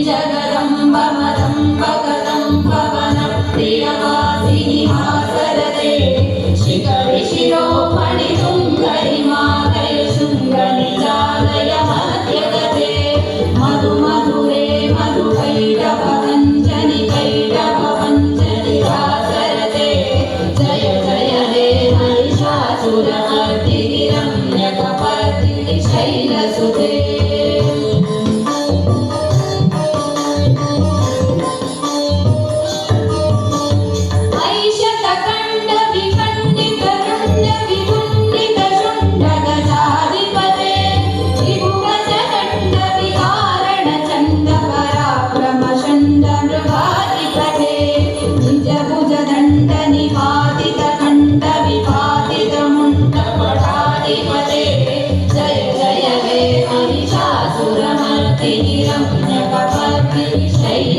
जगदम्ब मदम्ब कदम्ब one प्रियवासिनि हासरते शिखरि शिरोमणि तुङ्गहिमालय शृङ्गनिजालय मध्यगते मधु मधुरे मधुकैटभवञ्जनि कैटभवञ्जनि हासरते जय जय हे महिषासुरमर्दिनि रम्यकपर्दिनि शैलसुते शैल